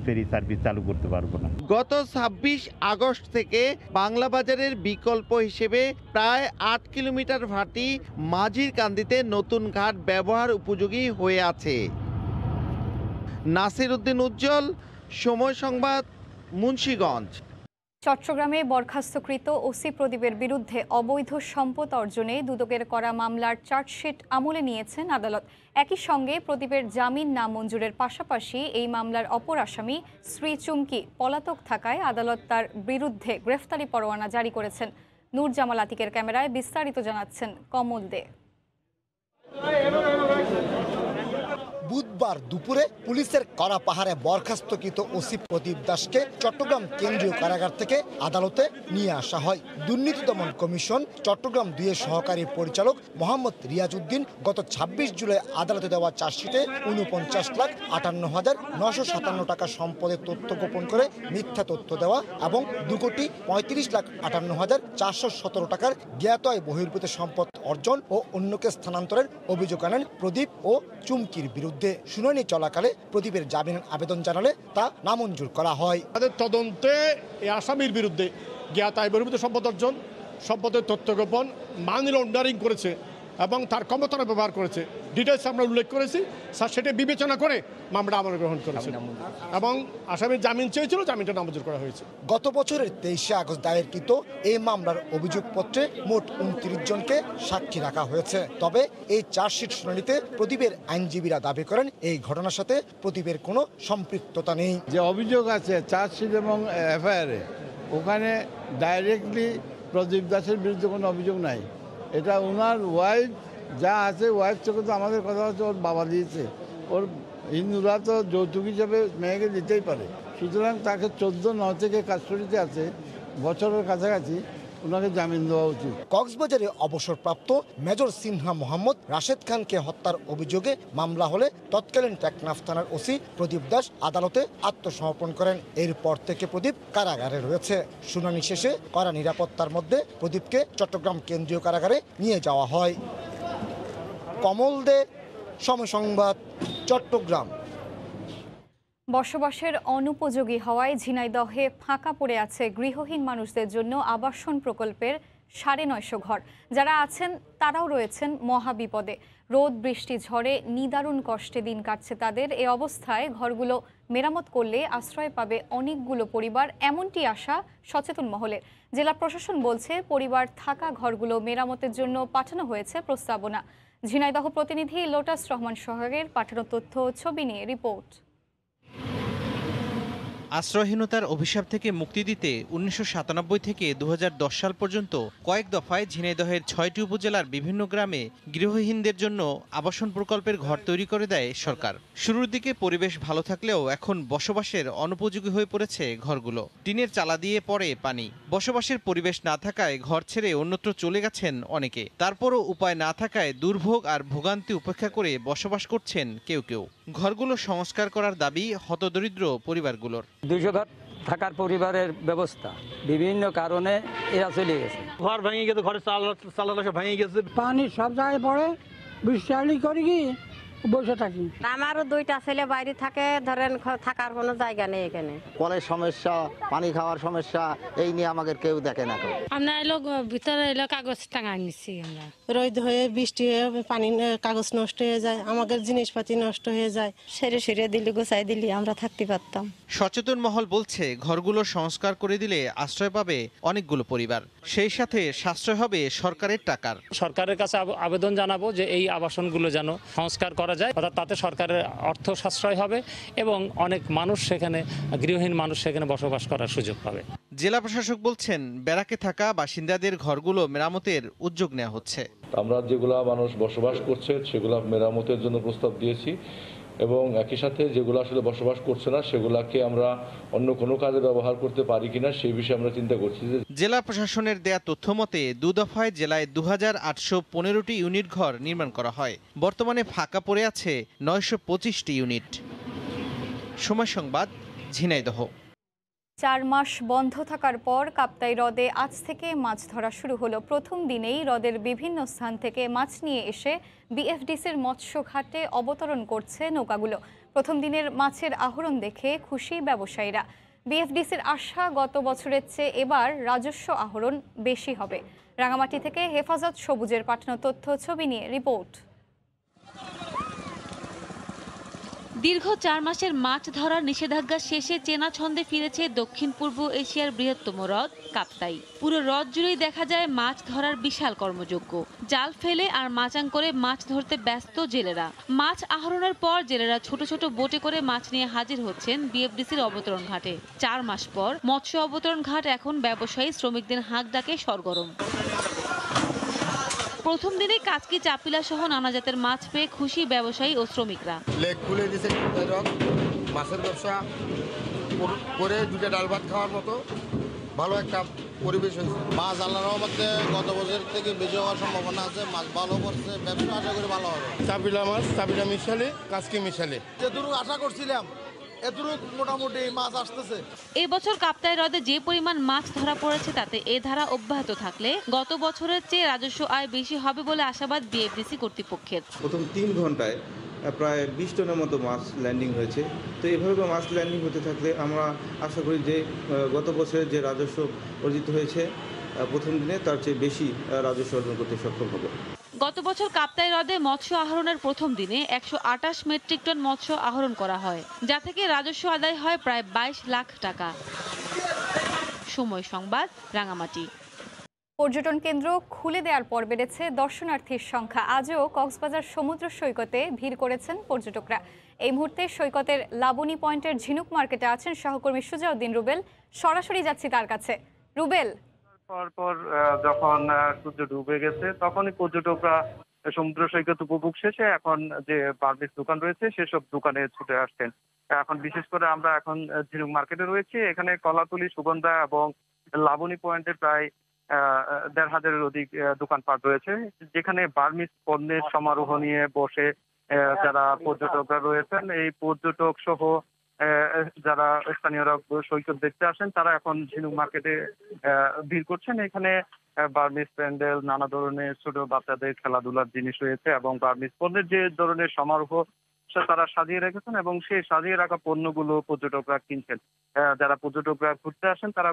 ফেরি সার্ভিস চালু করতে পারবো না। গত 26 আগস্ট থেকে বাংলা বাজারের বিকল্প হিসেবে প্রায় 8 কিলোমিটার ভাটি মাঝির কান্দিতে নতুন ঘাট ব্যবহার উপযোগী হয়ে আছে। নাসিরউদ্দিন উজ্জ্বল, সময় সংবাদ, মুন্সিগঞ্জ। চট্টগ্রামে বরখাস্তকৃত ওসি প্রদীপের বিরুদ্ধে অবৈধ সম্পদ অর্জনে দুদকের করা মামলার চার্জশিট আমলে নিয়েছেন আদালত। একই সঙ্গে প্রদীপের জামিন নামঞ্জুরের পাশাপাশি এই মামলার অপর আসামি শ্রী চুমকি পলাতক থাকায় আদালত তার বিরুদ্ধে গ্রেফতারি পরোয়ানা জারি করেছেন। নূর জামাল আতিকের ক্যামেরায় বিস্তারিত জানাচ্ছেন কমল দে। বুধবার দুপুরে পুলিশের কড়া পাহাড়ে বরখাস্তকৃত ওসি প্রদীপ দাসকে চট্টগ্রাম কেন্দ্রীয় কারাগার থেকে আদালতে নিয়ে আসা হয়। দুর্নীতি দমন কমিশন চট্টগ্রাম 2-এর সহকারী পরিচালক মোহাম্মদ রিয়াজউদ্দিন গত 26 জুলাই আদালতে দেওয়া চার্জশিটে 49,58,957 টাকা সম্পদের তথ্য গোপন করে মিথ্যা তথ্য দেওয়া এবং 2,35,58,417 টাকার জ্ঞাত আয় বহির্ভূত সম্পদ অর্জন ও অন্যকে স্থানান্তরের অভিযোগ আনেন প্রদীপ ও চুমকির বিরুদ্ধে। শুনানি চলাকালে প্রদীপের জামিন আবেদন জানালে তা নামঞ্জুর করা হয়। তাদের তদন্তে এই আসামির বিরুদ্ধে জ্ঞাত আয় বহির্ভূত সম্পদ অর্জন, সম্পদের তথ্য গোপন, মানি লন্ডারিং করেছে এবং তার ক্ষমতার ব্যবহার করেছে, ডিটেলস আমরা উল্লেখ করেছি। স্যার সেটা বিবেচনা করে মামলা আমলে গ্রহণ করেছে এবং আসামি জামিন চেয়েছিল, জামিনটা নামঞ্জুর করা হয়েছে। গত বছরের 23 আগস্ট দায়েরকৃত এই মামলার অভিযোগপত্রে মোট 29 জনকে সাক্ষী রাখা হয়েছে। তবে এই চার্জশিট শুনানিতে প্রদীপের আইনজীবীরা দাবি করেন এই ঘটনার সাথে প্রদীপের কোনো সম্পৃক্ততা নেই। যে অভিযোগ আছে চার্জশিট এবং এফআইআরে, ওখানে ডাইরেক্টলি প্রদীপ দাসের বিরুদ্ধে কোনো অভিযোগ নাই। এটা ওনার ওয়াইফ যা আছে, ওয়াইফ থেকে তো আমাদের কথা হচ্ছে ওর বাবা দিয়েছে, ওর হিন্দুরা তো যৌতুক হিসাবে মেয়েকে দিতেই পারে। সুতরাং তাকে 14-9 থেকে কাস্টডিতে আছে, বছরের কাছাকাছি, ওনাকে জামিন দেওয়া উচিত। কক্সবাজারে অবসরপ্রাপ্ত মেজর সিনহা মোহাম্মদ রাশেদ খানকে হত্যার অভিযোগে মামলা হলে তৎকালীন টেকনাফ থানার ওসি প্রদীপ দাস আদালতে আত্মসমর্পণ করেন। এরপর থেকে প্রদীপ কারাগারে রয়েছে। শুনানি শেষে কড়া নিরাপত্তার মধ্যে প্রদীপকে চট্টগ্রাম কেন্দ্রীয় কারাগারে নিয়ে যাওয়া হয়। কমল দে, সময় সংবাদ, চট্টগ্রাম। বসবাসের অনুপযোগী হওয়ায় ঝিনাইদহে ফাঁকা পড়ে আছে গৃহহীন মানুষদের জন্য আবাসন প্রকল্পের 950 ঘর। যারা আছেন তারাও রয়েছেন মহাবিপদে। রোদ বৃষ্টি ঝড়ে নিদারুণ কষ্টে দিন কাটছে তাদের। এ অবস্থায় ঘরগুলো মেরামত করলে আশ্রয় পাবে অনেকগুলো পরিবার, এমনটি আশা সচেতন মহলের। জেলা প্রশাসন বলছে পরিবার থাকা ঘরগুলো মেরামতের জন্য পাঠানো হয়েছে প্রস্তাবনা। ঝিনাইদহ প্রতিনিধি লোটাস রহমান সোহাগের পাঠানো তথ্য ছবি নিয়ে রিপোর্ট। আশ্রয়হীনতার অভিশাপ থেকে মুক্তি দিতে 1997 থেকে 2010 সাল পর্যন্ত কয়েক দফায় ঝিনাইদহের 6টি উপজেলার বিভিন্ন গ্রামে গৃহহীনদের জন্য আবাসন প্রকল্পের ঘর তৈরি করে দেয় সরকার। শুরুর দিকে পরিবেশ ভালো থাকলেও এখন বসবাসের অনুপযোগী হয়ে পড়েছে ঘরগুলো। টিনের চালা দিয়ে পড়ে পানি। বসবাসের পরিবেশ না থাকায় ঘর ছেড়ে অন্যত্র চলে গেছেন অনেকে। তারপরও উপায় না থাকায় দুর্ভোগ আর ভোগান্তি উপেক্ষা করে বসবাস করছেন কেউ কেউ। ঘরগুলো সংস্কার করার দাবি হতদরিদ্র পরিবারগুলোর। 200 ঘর থাকার পরিবারের ব্যবস্থা বিভিন্ন কারণে এরা চলে গেছে। ঘর ভেঙে গেছে, ঘরের চালা সব ভেঙে গেছে, পানি সব জায়গায় পড়ে, বৃষ্টি করি কি বসে থাকি। আমারও 2টা ছেলে বাইরে থাকে, ধরেন থাকার কোনো জায়গা নেই এখানে। কলের সমস্যা, পানি খাওয়ার সমস্যা, এই নিয়ে আমাদের কেউ দেখে না। আমরা এলো ভিতরে এলো কাগজ টাঙাই নিচ্ছি। আমরা রোদ হয়ে বৃষ্টি হয়ে পানি কাগজ নষ্ট হয়ে যায়, আমাদের জিনিসপাতি নষ্ট হয়ে যায়। সেরে সেরে দিলি, গোছাই দিলি, আমরা থাকতে পারতাম। সচেতন মহল বলছে ঘরগুলো সংস্কার করে দিলে আশ্রয় পাবে অনেকগুলো পরিবার, সেই সাথে সাশ্রয় হবে সরকারের টাকার। সরকারের কাছে আবেদন জানাবো যে এই আবাসনগুলো যেন সংস্কার করা যায়, অর্থাৎ তাতে সরকারের অর্থ সাশ্রয় হবে এবং অনেক মানুষ সেখানে, গৃহহীন মানুষ সেখানে বসবাস করার সুযোগ পাবে। জেলা প্রশাসক বলছেন ব্যারাকে থাকা বাসিন্দাদের ঘরগুলো মেরামতের উদ্যোগ নেওয়া হচ্ছে। আমরা যেগুলা মানুষ বসবাস করছে সেগুলা মেরামতের জন্য প্রস্তাব দিয়েছি এবং একই সাথে যেগুলো আসলে বসবাস করছে না সেগুলাকে আমরা অন্য কোনো কাজে ব্যবহার করতে পারি কিনা সেই বিষয়ে আমরা চিন্তা করছি। জেলা প্রশাসনের দেয়া তথ্য মতে 2 দফায় জেলায় 2815টি ইউনিট ঘর নির্মাণ করা হয়। বর্তমানে ফাঁকা পড়ে আছে 925টি ইউনিট। সময় সংবাদ, ঝিনাইদহ। 4 মাস বন্ধ থাকার পর কাপ্তাই হ্রদে আজ থেকে মাছ ধরা শুরু হলো। প্রথম দিনেই হ্রদের বিভিন্ন স্থান থেকে মাছ নিয়ে এসে বিএফডিসির মৎস্য ঘাটে অবতরণ করছে নৌকাগুলো। প্রথম দিনের মাছের আহরণ দেখে খুশি ব্যবসায়ীরা। বিএফডিসির আশা গত বছরের চেয়ে এবার রাজস্ব আহরণ বেশি হবে। রাঙামাটি থেকে হেফাজত সবুজের পাঠানো তথ্য ছবি নিয়ে রিপোর্ট। দীর্ঘ 4 মাসের মাছ ধরার নিষেধাজ্ঞা শেষে চেনা ছন্দে ফিরেছে দক্ষিণ পূর্ব এশিয়ার বৃহত্তম হ্রদ কাপ্তাই। পুরো হ্রদ জুড়েই দেখা যায় মাছ ধরার বিশাল কর্মযজ্ঞ। জাল ফেলে আর মাচাং করে মাছ ধরতে ব্যস্ত জেলেরা। মাছ আহরণের পর জেলেরা ছোট ছোট বোটে করে মাছ নিয়ে হাজির হচ্ছেন বিএফডিসির অবতরণ ঘাটে। 4 মাস পর মৎস্য অবতরণ ঘাট এখন ব্যবসায়ী শ্রমিকদের হাঁক ডাকে সরগরম। প্রথম দিনে কাচকি, চাপিলা সহ নানা জাতের মাছ পেয়ে খুশি ব্যবসায়ী ও শ্রমিকরা। লেগ খুলে দিয়েছে, মাছের ব্যবসা করে 2টা ডাল ভাত খাওয়ার মতো ভালো একটা পরিবেশ হয়েছে। মাছ আল্লাহর রহমতে গত বছর থেকে বেশি হওয়ার সম্ভাবনা আছে। মাছ ভালো করছে, ব্যবসা আশা করি ভালো হবে। চাপিলা মাছ, চাপিলা মিশালে, কাচকি মিশালে যেটুকু আশা করছিলাম মোটামুটি মাছ আসতেছে। এবছর কাপ্তাই হ্রদে যে পরিমাণ মাছ ধরা পড়েছে তাতে এ ধারা অব্যাহত থাকলে গত বছরের চেয়ে রাজস্ব আয় বেশি হবে বলে আশাবাদ বিএফডিসি কর্তৃপক্ষের। প্রথম 3 ঘন্টায় প্রায় 20 টনের মতো মাছ ল্যান্ডিং হয়েছে। তো এভাবে মাছ ল্যান্ডিং হতে থাকলে আমরা আশা করি যে গত বছরের যে রাজস্ব অর্জিত হয়েছে প্রথম দিনে তার চেয়ে বেশি রাজস্ব অর্জন করতে সক্ষম হবে। গত বছর কাপ্তাই হ্রদে মৎস্য আহরণের প্রথম দিনে 128 মেট্রিক টন মৎস্য আহরণ করা হয়, যা থেকে রাজস্ব আদায় হয় প্রায় 22 লাখ টাকা। সময় সংবাদ, রাঙামাটি। পর্যটন কেন্দ্র খুলে দেওয়ার পর বেড়েছে দর্শনার্থীর সংখ্যা। আজও কক্সবাজার সমুদ্র সৈকতে ভিড় করেছেন পর্যটকরা। এই মুহূর্তে সৈকতের লাবণী পয়েন্টের ঝিনুক মার্কেটে আছেন সহকর্মী সুজাউদ্দিন রুবেল। সরাসরি যাচ্ছি তার কাছে। রুবেল, পর যখন সূর্য ডুবে গেছে তখনই পর্যটকরা সমুদ্র সৈকত উপভোগ শেষে এখন যে বার্মিজ দোকান রয়েছে সেসব দোকানে ছুটে আসছেন। এখন বিশেষ করে আমরা এখন ঝিনুক মার্কেটে রয়েছি। এখানে কলাতুলি, সুগন্ধা এবং লাবণী পয়েন্টে প্রায় ১,৫০০-এর অধিক দোকানপাট রয়েছে, যেখানে বার্মিজ পণ্যের সমারোহ নিয়ে বসে যারা পর্যটকরা রয়েছেন, এই পর্যটক সহ যারা স্থানীয়রা সৈকত দেখতে আসেন তারা এখন ঝিনুক মার্কেটে ভিড় করছেন। এখানে বার্মিজ প্যান্ডেল, নানা ধরনের ছোট বাচ্চাদের খেলাধুলার জিনিস রয়েছে এবং বার্মিজ পণ্যের যে ধরনের সমারোহ তারা সাজিয়ে রেখেছেন এবং সেই সাজিয়ে রাখা পণ্যগুলো পর্যটকরা কিনছেন। যারা পর্যটকরা ঘুরতে আসেন তারা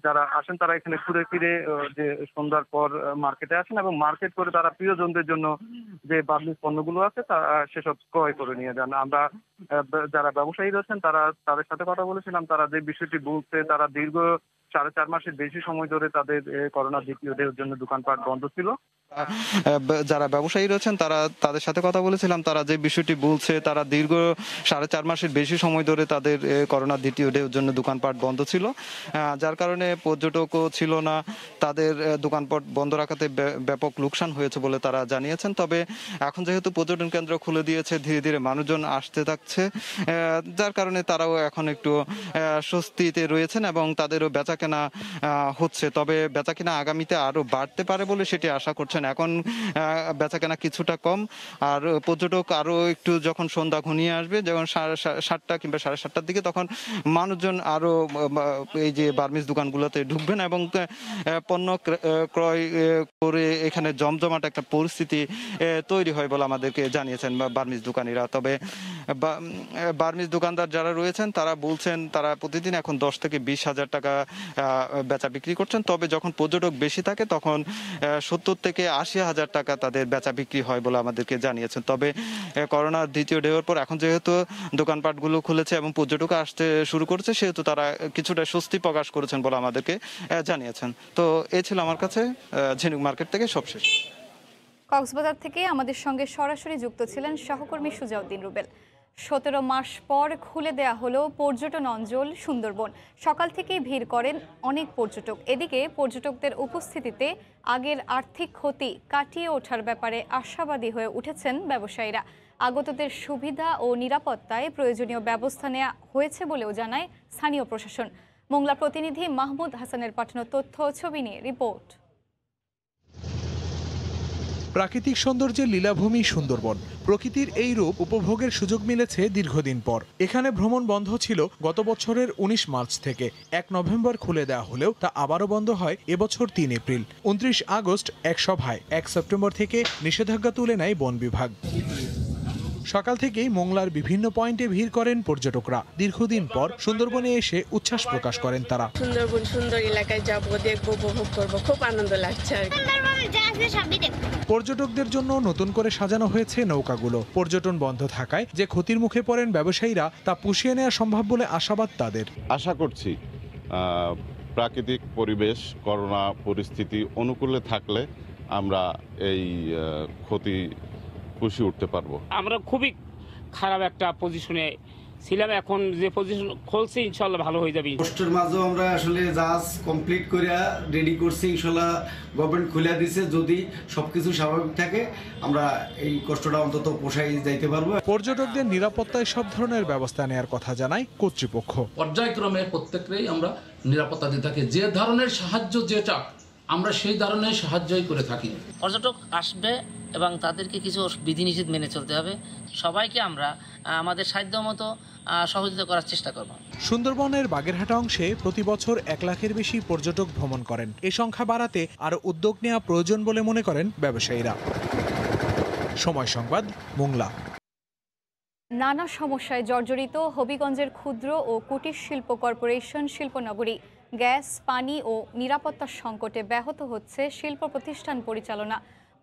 যারা আসেন তারা এখানে ঘুরে ফিরে যে সন্ধ্যার পর মার্কেটে আসেন এবং মার্কেট করে তারা প্রিয়জনদের জন্য যে বার্মিজ পণ্যগুলো আছে সেসব ক্রয় করে নিয়ে যান। আমরা যারা ব্যবসায়ী রয়েছেন তাদের সাথে কথা বলেছিলাম। তারা যে বিষয়টি বলছে, তারা দীর্ঘ 4.5 মাসের বেশি সময় ধরে তাদের করোনার দ্বিতীয় ঢেউর জন্য দোকানপাট বন্ধ ছিল। যারা ব্যবসায়ী রয়েছেন তাদের সাথে কথা বলেছিলাম। তারা যে বিষয়টি বলছে, তারা দীর্ঘ 4.5 মাসের বেশি সময় ধরে তাদের করোনার দ্বিতীয় ঢেউর জন্য দোকানপাট বন্ধ ছিল, যার কারণে পর্যটকও ছিল না। তাদের দোকানপাট বন্ধ রাখাতে ব্যাপক লোকসান হয়েছে বলে তারা জানিয়েছেন। তবে এখন যেহেতু পর্যটন কেন্দ্র খুলে দিয়েছে, ধীরে ধীরে মানুষজন আসতে থাকছে, যার কারণে তারাও এখন একটু স্বস্তিতে রয়েছেন এবং তাদেরও বেচাকেনা হচ্ছে। তবে বেচাকেনা আগামীতে আরো বাড়তে পারে বলে সেটি আশা করছেন। এখন বেচাকেনা কিছুটা কম, আর পর্যটক আরো একটু যখন সন্ধ্যা ঘনিয়ে আসবে, যখন 7টা কিংবা 7:30টার দিকে, তখন মানুষজন আরো এই যে বার্মিজ দোকানগুলোতে ঢুকবেন এবং পণ্য ক্রয় করে এখানে জমজমাট একটা পরিস্থিতি তৈরি হয় বলে আমাদেরকে জানিয়েছেন বার্মিজ দোকানিরা। তবে বার্মিজ দোকানদার যারা রয়েছেন তারা বলছেন তারা প্রতিদিন এখন 10 থেকে 20,000 টাকা বেচা বিক্রি করছেন। তবে যখন পর্যটক বেশি থাকে তখন 70 থেকে 80,000 টাকা তাদের বেচা বিক্রি হয় বলে আমাদেরকে জানিয়েছেন। তবে করোনার দ্বিতীয় ঢেউয়ের পর এখন যেহেতু দোকানপাটগুলো খুলেছে এবং পর্যটক আসতে শুরু করেছে, সেহেতু তারা কিছুটা স্বস্তি প্রকাশ করেছেন বলে আমাদেরকে জানিয়েছেন। তো এই ছিল আমার কাছে ঝিনুক মার্কেট থেকে সবশেষ। কক্সবাজার থেকে আমাদের সঙ্গে সরাসরি যুক্ত ছিলেন সহকর্মী সুজাউদ্দিন রুবেল। 17 মাস পর খুলে দেয়া হলো পর্যটন অঞ্চল সুন্দরবন। সকাল থেকেই ভিড় করেন অনেক পর্যটক। এদিকে পর্যটকদের উপস্থিতিতে আগের আর্থিক ক্ষতি কাটিয়ে ওঠার ব্যাপারে আশাবাদী হয়ে উঠেছেন ব্যবসায়ীরা। আগতদের সুবিধা ও নিরাপত্তায় প্রয়োজনীয় ব্যবস্থা নেওয়া হয়েছে বলেও জানায় স্থানীয় প্রশাসন। মোংলা প্রতিনিধি মাহমুদ হাসানের পাঠানো তথ্য ছবি নিয়ে রিপোর্ট। প্রাকৃতিক সৌন্দর্যের লীলাভূমি সুন্দরবন। প্রকৃতির এই রূপ উপভোগের সুযোগ মিলেছে দীর্ঘদিন পর। এখানে ভ্রমণ বন্ধ ছিল গত বছরের 19 মার্চ থেকে। 1 নভেম্বর খুলে দেওয়া হলেও তা আবারও বন্ধ হয় এবছর 3 এপ্রিল। 29 আগস্ট এক সভায় 1 সেপ্টেম্বর থেকে নিষেধাজ্ঞা তুলে নেয় বন বিভাগ। সকাল থেকেই মোংলার বিভিন্ন পয়েন্টে ভিড় করেন পর্যটকরা। দীর্ঘদিন পর সুন্দরবনে এসে উচ্ছ্বাস প্রকাশ করেন তারা। সুন্দরবন সুন্দর এলাকায় যাবো, দেখবো, উপভোগ করবো, খুব আনন্দ লাগছে। পর্যটকদের জন্য নতুন করে সাজানো হয়েছে নৌকাগুলো। পর্যটন বন্ধ থাকায় যে ক্ষতির মুখে পড়েন ব্যবসায়ীরা, তা পুষিয়ে নেওয়া সম্ভব বলে আশাবাদ তাদের। আশা করছি প্রাকৃতিক পরিবেশ করোনা পরিস্থিতি অনুকূলে থাকলে আমরা এই ক্ষতি পুষিয়ে উঠতে পারবো। আমরা খুবই খারাপ একটা পজিশনে ছিলাম, এখন যে পজিশন খুলছে ইনশাল্লাহ ভালো হয়ে যাবে। কষ্টের মাঝেও আমরা আসলে জাহাজ কমপ্লিট করে রেডি করছি, ইনশাল্লাহ গভর্নমেন্ট খুলে দিছে। যদি সবকিছু স্বাভাবিক থাকে আমরা এই কষ্টটা অন্তত পোষাই যাইতে পারবো। পর্যটকদের নিরাপত্তায় সব ধরনের ব্যবস্থা নেওয়ার কথা জানায় কর্তৃপক্ষ। পর্যায়ক্রমে প্রত্যেককেই আমরা নিরাপত্তা দিয়ে থাকি। যে ধরনের সাহায্য যেটা আমরা সেই ধরনের সাহায্যই করে থাকি। পর্যটক আসবে এবং তাদেরকে কিছু বিধিনিষেধ মেনে চলতে হবে। সবাইকে আমরা আমাদের সাধ্যমতো সহযোগিতা করার চেষ্টা করব। সুন্দরবনের বাগেরহাটা অংশে প্রতি বছর 1 লাখের বেশি পর্যটক ভ্রমণ করেন। এই সংখ্যা বাড়াতে আরও উদ্যোগ নেওয়া প্রয়োজন বলে মনে করেন ব্যবসায়ীরা। সময় সংবাদ, মোংলা। নানা সমস্যায় জর্জরিত হবিগঞ্জের ক্ষুদ্র ও কুটির শিল্প কর্পোরেশন শিল্পনগরী। গ্যাস, পানি ও নিরাপত্তার সংকটে ব্যাহত হচ্ছে শিল্প প্রতিষ্ঠান পরিচালনা।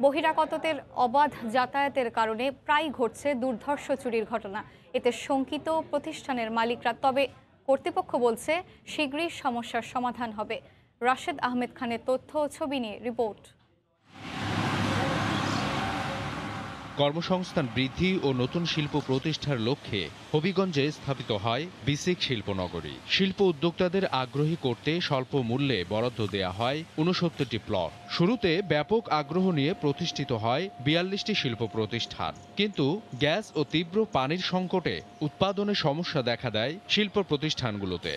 বহিরাগতদের অবাধ যাতায়াতের কারণে প্রায় ঘটছে দুর্ধর্ষ চুরির ঘটনা। এতে শঙ্কিত প্রতিষ্ঠানের মালিকরা। তবে কর্তৃপক্ষ বলছে শীঘ্রই সমস্যার সমাধান হবে। রাশেদ আহমেদ খানের তথ্য ও ছবি নিয়ে রিপোর্ট। কর্মসংস্থান বৃদ্ধি ও নতুন শিল্প প্রতিষ্ঠার লক্ষ্যে হবিগঞ্জে স্থাপিত হয় বিসিক শিল্পনগরী। শিল্প উদ্যোক্তাদের আগ্রহী করতে স্বল্প মূল্যে বরাদ্দ দেয়া হয় ৬৯টি প্লট। শুরুতে ব্যাপক আগ্রহ নিয়ে প্রতিষ্ঠিত হয় ৪২টি শিল্প প্রতিষ্ঠান। কিন্তু গ্যাস ও তীব্র পানির সংকটে উৎপাদনে সমস্যা দেখা দেয় শিল্প প্রতিষ্ঠানগুলোতে।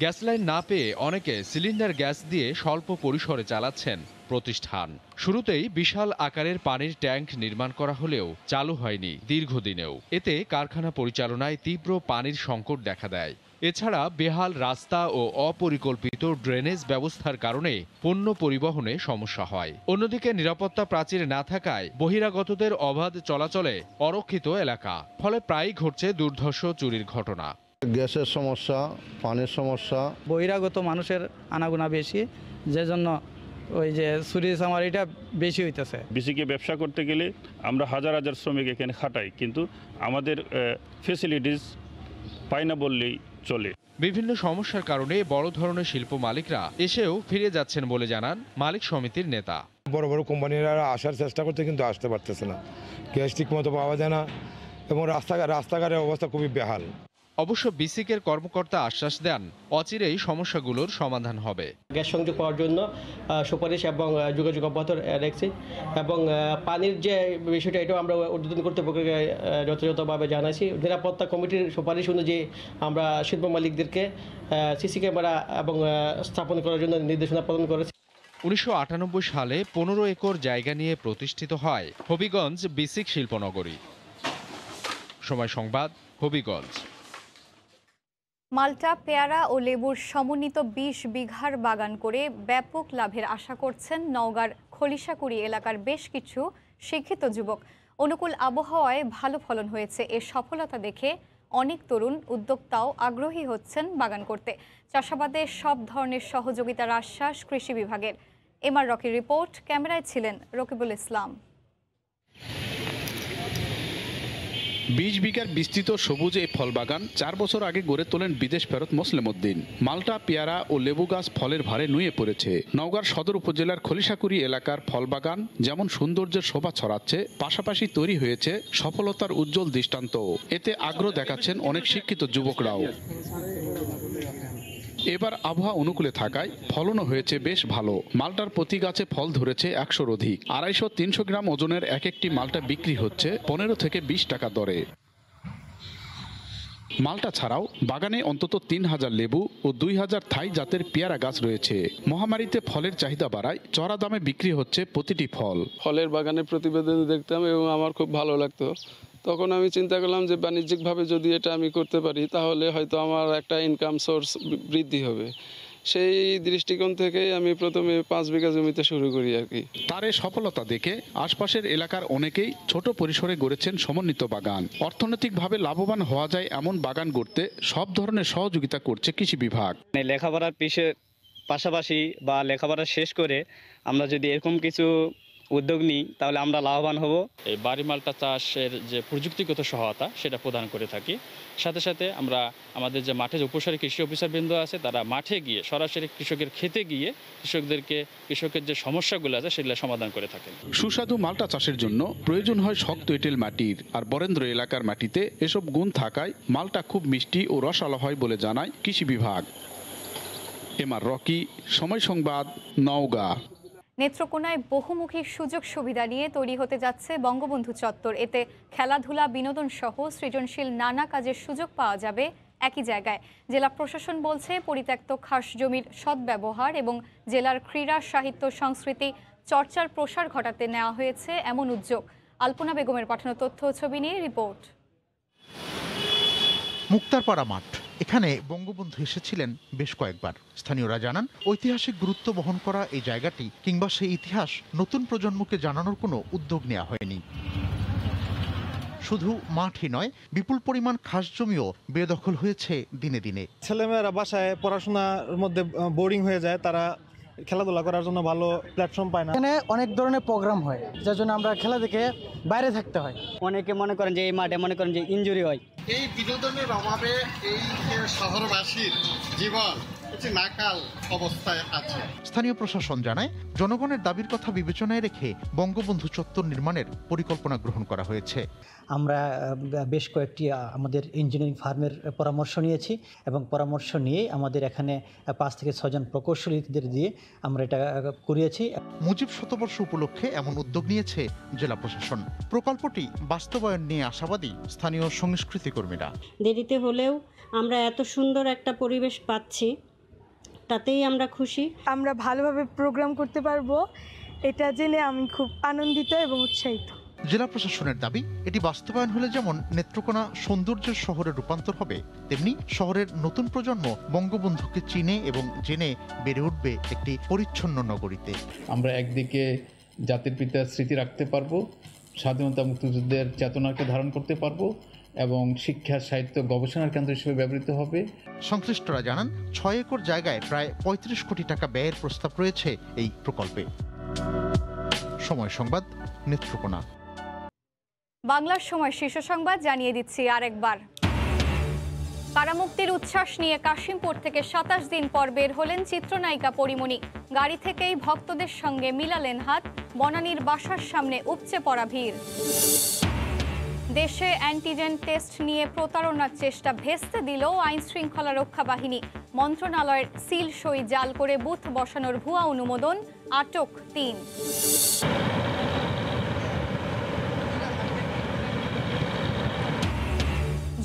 গ্যাস লাইন না পেয়ে অনেকে সিলিন্ডার গ্যাস দিয়ে স্বল্প পরিসরে চালাচ্ছেন প্রতিষ্ঠান। শুরুতেই বিশাল আকারের পানির ট্যাঙ্ক নির্মাণ করা হলেও চালু হয়নি দীর্ঘদিনেও। এতে কারখানা পরিচালনায় তীব্র পানির সংকট দেখা দেয়। এছাড়া বেহাল রাস্তা ও অপরিকল্পিত ড্রেনেজ ব্যবস্থার কারণে পণ্য পরিবহনে সমস্যা হয়। অন্যদিকে নিরাপত্তা প্রাচীর না থাকায় বহিরাগতদের অবাধ চলাচলে অরক্ষিত এলাকা। ফলে প্রায়ই ঘটছে দুর্ধর্ষ চুরির ঘটনা। গ্যাসের সমস্যা, পানির সমস্যা, বহিরাগত মানুষের আনাগোনা বেশি, যে জন্য ওই যে চুরি চামারিটা বেশি হইতেছে। বিসিকে ব্যবসা করতে গেলে আমরা হাজার হাজার শ্রমিক এখানে খাটাই, কিন্তু আমাদের ফেসিলিটিস পাই না বললেই চলে। বিভিন্ন সমস্যার কারণে বড় ধরনের শিল্প মালিকরা এসেও ফিরে যাচ্ছেন বলে জানান মালিক সমিতির নেতা। বড় বড় কোম্পানিরা আসার চেষ্টা করতে কিন্তু আসতে পারতেছে না, গ্যাস ঠিক মতো পাওয়া যায় না এবং রাস্তাঘাটের অবস্থা খুবই বেহাল। অবশ্য বিসিকের কর্মকর্তা আশ্বাস দেন অচিরেই সমস্যাগুলোর সমাধান হবে। গ্যাস সংযোগ পাওয়ার জন্য সুপারিশ এবং যোগাযোগ অব্যাহত রাখছি এবং পানির যে বিষয়টা এটাও আমরা ঊর্ধ্বতন কর্তৃপক্ষকে যথাযথভাবে জানাইছি। নিরাপত্তা কমিটির সুপারিশ অনুযায়ী আমরা শিল্প মালিকদেরকে সিসি ক্যামেরা এবং স্থাপন করার জন্য নির্দেশনা প্রদান করেছি। ১৯৯৮ সালে ১৫ একর জায়গা নিয়ে প্রতিষ্ঠিত হয় হবিগঞ্জ বিসিক শিল্পনগরী। সময় সংবাদ, হবিগঞ্জ। মাল্টা, পেয়ারা ও লেবুর সমন্বিত ২০ বিঘার বাগান করে ব্যাপক লাভের আশা করছেন নওগাঁর খলিশাকুড়ি এলাকার বেশ কিছু শিক্ষিত যুবক। অনুকূল আবহাওয়ায় ভালো ফলন হয়েছে। এর সফলতা দেখে অনেক তরুণ উদ্যোক্তাও আগ্রহী হচ্ছেন বাগান করতে। চাষাবাদে সব ধরনের সহযোগিতার আশ্বাস কৃষি বিভাগের। এমআর রকির রিপোর্ট। ক্যামেরায় ছিলেন রকিবুল ইসলাম। ২০ বিঘার বিস্তৃত সবুজ এই ফল বাগান ৪ বছর আগে গড়ে তোলেন বিদেশ ফেরত মোসলেম উদ্দিন। মাল্টা, পেয়ারা ও লেবু গাছ ফলের ভারে নুয়ে পড়েছে। নওগাঁর সদর উপজেলার খলিশাকুড়ি এলাকার ফল বাগান যেমন সৌন্দর্যের শোভা ছড়াচ্ছে, পাশাপাশি তৈরি হয়েছে সফলতার উজ্জ্বল দৃষ্টান্ত। এতে আগ্রহ দেখাচ্ছেন অনেক শিক্ষিত যুবকরাও। এবার আবহাওয়া অনুকূলে থাকায় ফলনও হয়েছে বেশ ভালো। মাল্টার প্রতি গাছে ফল ধরেছে ১০০-র অধিক। ২৫০-৩০০ গ্রাম ওজনের এক একটি মাল্টা বিক্রি হচ্ছে ১৫ থেকে ২০ টাকা দরে। মাল্টা ছাড়াও বাগানে অন্তত ৩,০০০ লেবু ও ২,০০০ থাই জাতের পেয়ারা গাছ রয়েছে। মহামারীতে ফলের চাহিদা বাড়ায় চড়া দামে বিক্রি হচ্ছে প্রতিটি ফল। ফলের বাগানের প্রতিবেদন দেখতাম এবং আমার খুব ভালো লাগতো। তখন আমি চিন্তা করলাম যে বাণিজ্যিকভাবে যদি এটা আমি করতে পারি তাহলে হয়তো আমার একটা ইনকাম সোর্স বৃদ্ধি হবে। সেই দৃষ্টিকোণ থেকেই আমি প্রথমে ৫ বিঘা জমিতে শুরু করি আর কি। তার এই সফলতা দেখে আশপাশের এলাকার অনেকেই ছোট পরিসরে গড়েছেন সমন্বিত বাগান। অর্থনৈতিকভাবে লাভবান হওয়া যায় এমন বাগান গড়তে সব ধরনের সহযোগিতা করছে কৃষি বিভাগ। লেখাপড়ার পাশাপাশি বা লেখাপড়া শেষ করে আমরা যদি এরকম কিছু উদ্যোগ নিই তাহলে আমরা লাভবান হব। এই বাড়ি মাল্টা চাষের যে প্রযুক্তিগত সহায়তা সেটা প্রদান করে থাকি। সাথে সাথে আমরা আমাদের যে মাঠে যে উপসারী কৃষি অফিসারবৃন্দ আছে তারা মাঠে গিয়ে সরাসরি কৃষকের খেতে গিয়ে কৃষকের যে সমস্যাগুলো আছে সেগুলো সমাধান করে থাকেন। সুস্বাদু মাল্টা চাষের জন্য প্রয়োজন হয় শক্ত এঁটেল মাটির, আর বরেন্দ্র এলাকার মাটিতে এসব গুণ থাকায় মাল্টা খুব মিষ্টি ও রসালো হয় বলে জানায় কৃষি বিভাগ। এমআর রকি, সময় সংবাদ, নওগাঁ। নেত্রকোনায় বহুমুখী সুযোগ সুবিধা নিয়ে তৈরি হতে যাচ্ছে বঙ্গবন্ধু চত্বর। এতে খেলাধুলা, বিনোদন সহ সৃজনশীল নানা কাজের সুযোগ পাওয়া যাবে একই জায়গায়। জেলা প্রশাসন বলছে পরিত্যক্ত খাস জমির সদ্ব্যবহার এবং জেলার ক্রীড়া, সাহিত্য, সংস্কৃতি চর্চার প্রসার ঘটাতে নেওয়া হয়েছে এমন উদ্যোগ। আলপনা বেগমের পাঠানো তথ্য ছবি নিয়ে রিপোর্ট। মুক্তারপাড়া মাঠ, এখানে বঙ্গবন্ধু এসেছিলেন বেশ কয়েকবার। স্থানীয়রা জানান ঐতিহাসিক গুরুত্ব বহন করা এই জায়গাটি কিংবা সেই ইতিহাস নতুন প্রজন্মকে জানানোর কোনো উদ্যোগ নেওয়া হয়নি। শুধু মাঠই নয়, বিপুল পরিমাণ খাস জমিও বেদখল হয়েছে দিনে দিনে। ছেলেমেয়েরা বাসায় পড়াশোনার মধ্যে বোরিং হয়ে যায়, তারা খেলাধুলা করার জন্য ভালো প্ল্যাটফর্ম পায় না। এখানে অনেক ধরনের প্রোগ্রাম হয়, যার জন্য আমরা খেলা দেখে বাইরে থাকতে হয়। অনেকে মনে করেন যে এই মাঠে মনে করেন যে ইনজুরি হয়। এই বিনোদনের অভাবে এই শহরবাসীর জীবন নাকাল অবস্থায় আছে। স্থানীয় প্রশাসন জানায়, জনগণের দাবির কথা বিবেচনায় রেখে বঙ্গবন্ধু চত্বর নির্মাণের পরিকল্পনা গ্রহণ করা হয়েছে। আমরা বেশ কয়েকটি আমাদের ইঞ্জিনিয়ারিং ফার্মের পরামর্শ নিয়েছি এবং পরামর্শ নিয়ে আমাদের এখানে 5 থেকে 6 জন প্রকৌশলীদের দিয়ে আমরা এটা করিয়েছি। মুজিব শতবর্ষ উপলক্ষে এমন উদ্যোগ নিয়েছে জেলা প্রশাসন। প্রকল্পটি বাস্তবায়ন নিয়ে আশাবাদী স্থানীয় সংস্কৃতি কর্মীরা। দেরিতে হলেও আমরা এত সুন্দর একটা পরিবেশ পাচ্ছি, তাতেই আমরা খুশি। আমরা ভালোভাবে প্রোগ্রাম করতে পারবো, এটা জেনে আমি খুব আনন্দিত এবং উৎসাহিত। জেলা প্রশাসনের দাবি, এটি বাস্তবায়ন হলে যেমন নেত্রকোনা সৌন্দর্যের শহরে রূপান্তর হবে, তেমনি শহরের নতুন প্রজন্ম বঙ্গবন্ধুকে চিনে এবং জেনে বেড়ে উঠবে একটি পরিচ্ছন্ন নগরীতে। আমরা একদিকে জাতির পিতার স্মৃতি রাখতে পারবো, স্বাধীনতা মুক্তিযুদ্ধের চেতনাকে ধারণ করতে পারবো এবং শিক্ষা সাহিত্য গবেষণার কেন্দ্র হিসেবে ব্যবহৃত হবে। সংশ্লিষ্টরা জানান, 6 একর জায়গায় প্রায় 35 কোটি টাকা ব্যয়ের প্রস্তাব রয়েছে এই প্রকল্পে। সময় সংবাদ, নেত্রকোনা। বাংলার সময় শীর্ষ সংবাদ জানিয়ে দিচ্ছি আরেকবার। কারামুক্তির উচ্ছ্বাস নিয়ে কাশিমপুর থেকে 27 দিন পর বের হলেন চিত্রনায়িকা পরিমণি। গাড়ি থেকেই ভক্তদের সঙ্গে মিলালেন হাত, বনানীর বাসার সামনে উপচে পড়া ভিড়। দেশে অ্যান্টিজেন টেস্ট নিয়ে প্রতারণার চেষ্টা ভেস্তে দিল আইন শৃঙ্খলা রক্ষা বাহিনী। মন্ত্রণালয়ের সিল সই জাল করে বুথ বসানোর ভুয়া অনুমোদন, আটক 3।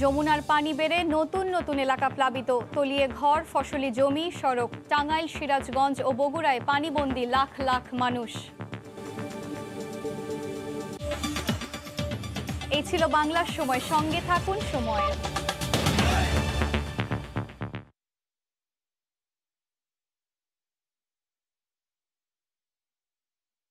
যমুনার পানি বেড়ে নতুন নতুন এলাকা প্লাবিত, তলিয়ে ঘর, ফসলি জমি, সড়ক। টাঙ্গাইল, সিরাজগঞ্জ ও বগুড়ায় পানিবন্দী লাখ লাখ মানুষ। এই ছিল বাংলার সময়। সঙ্গে থাকুন সময়।